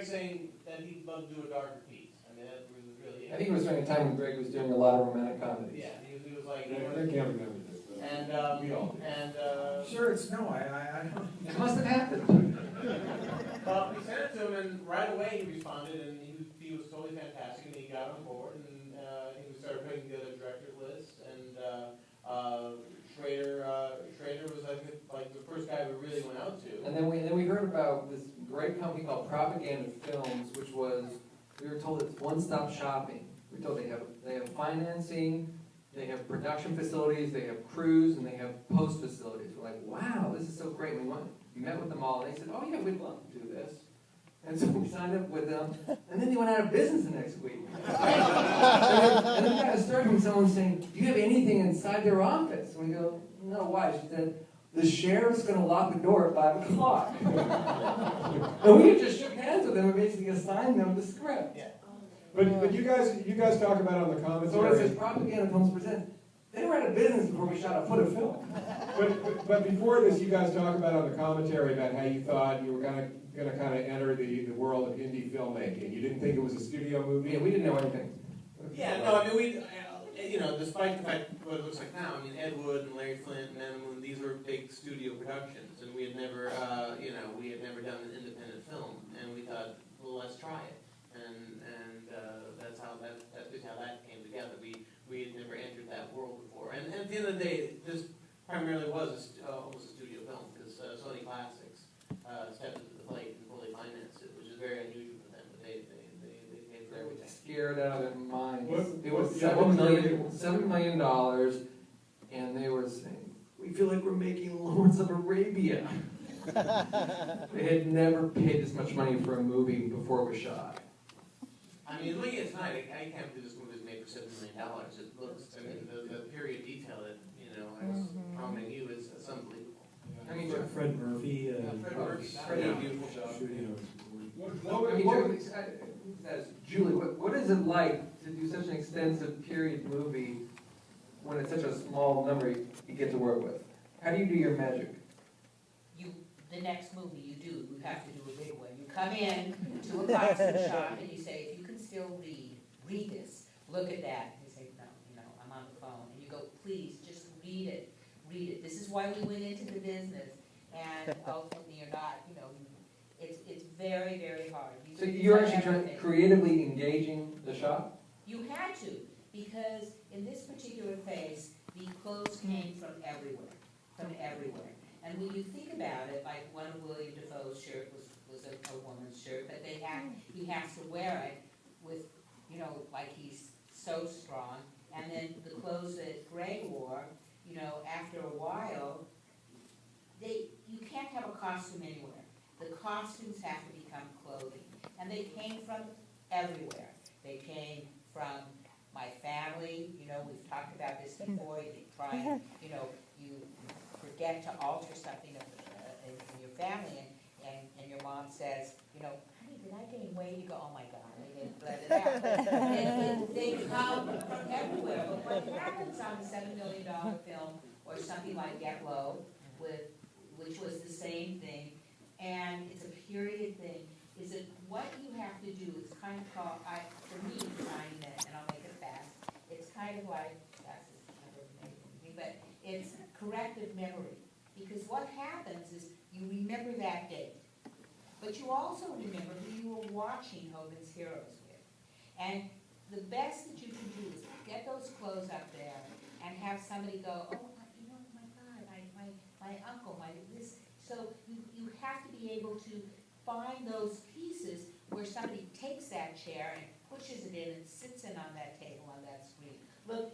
saying that he'd love to do a darker piece. I mean, that was really. I think he was during a time when Greg was doing a lot of romantic comedies. Yeah, he was like. I can't remember this. And we all. And sure, it's no. I don't. It must have happened. Well, we sent it to him, and right away he responded, and he was totally fantastic, and he got on board, and he started putting together a director's list, and Schrader was like the first guy we really went out to. And then we heard about this great company called Propaganda Films, which was, we were told it's one-stop shopping. We were told they have financing, they have production facilities, they have crews, and they have post facilities. We're like, wow, this is so great. We met with them all, and they said, oh yeah, we'd love to do this. And so we signed up with them, and then they went out of business the next week. And then we got a story from someone saying, do you have anything inside their office? And we go, no, why? She said, the sheriff's going to lock the door at 5 o'clock. And we just shook hands with them and basically assigned them the script. Yeah. But you guys talk about on the commentary. So it says Propaganda Films Presents. They were out of business before we shot a foot of film. But before this, you guys talk about on the commentary about how you thought you were going to kind of enter the world of indie filmmaking. You didn't think it was a studio movie? Yeah, we didn't know anything. Yeah, no, I mean, despite the fact what it looks like now, I mean, Ed Wood and Larry Flint and Anna Moon, these were big studio productions, and we had never done an independent film, and we thought, well, let's try it, and that's how that came together. We had never entered that world before, and at the end of the day, this primarily was almost a studio film because Sony Classics stepped into the plate and fully financed it, which is very unusual for them. But they paid for everything. Scared out of their minds. It was $7 $7 million, and they were saying, we feel like we're making Lawrence of Arabia. They had never paid this much money for a movie before it was shot. I mean, looking at it tonight, I can't believe this movie was made for $7 million. It looks, I mean, the period detail that, I was commenting you is unbelievable. I mean, Fred Murphy. Fred did a beautiful job. Julie, what is it like to do such an extensive period movie when it's such a small number you get to work with? How do you do your magic? The next movie you have to do a big one. You come in to a costume shop and you say, if you can still read this, look at that. They say, no, I'm on the phone. And you go, please, just read it. This is why we went into the business. And ultimately you're not, it's very, very hard. So you're actually creatively engaging the shop? You had to, because in this particular phase, the clothes came from everywhere. And when you think about it, like one of William Dafoe's shirt was a woman's shirt, but he has to wear it with, like he's so strong. And then the clothes that Greg wore, after a while, you can't have a costume anywhere. The costumes have to become clothing. And they came from everywhere. They came from my family. We've talked about this before. You try, you forget to alter something in your family, and your mom says, honey, did I gain weight? You go, oh my God, I didn't let it out. They come from everywhere. But what happens on a $7 million film, or something like Get Low, which was the same thing, and it's a period thing, is that what you have to do is kind of called, for me, 9 minutes, and I'll make it fast, it's kind of like, that's never made anything, but it's corrective memory. Because what happens is you remember that date, but you also remember who you were watching Hogan's Heroes with. And the best that you can do is get those clothes up there and have somebody go, oh, my God, my uncle, this. So you have to be able to find those pieces where somebody takes that chair and pushes it in and sits in on that table on that screen. Look,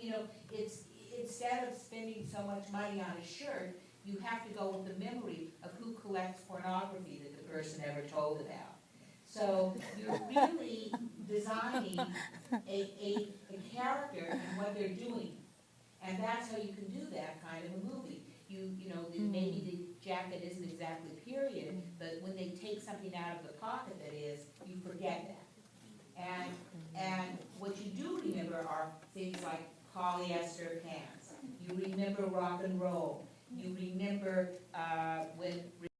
it's instead of spending so much money on a shirt, you have to go with the memory of who collects pornography that the person ever told about. So you're really designing a character and what they're doing. And that's how you can do that kind of a movie. Maybe the jacket isn't exactly period, but when they take something out of the pocket that is, you forget that. And what you do remember are things like polyester pants. You remember rock and roll. You remember when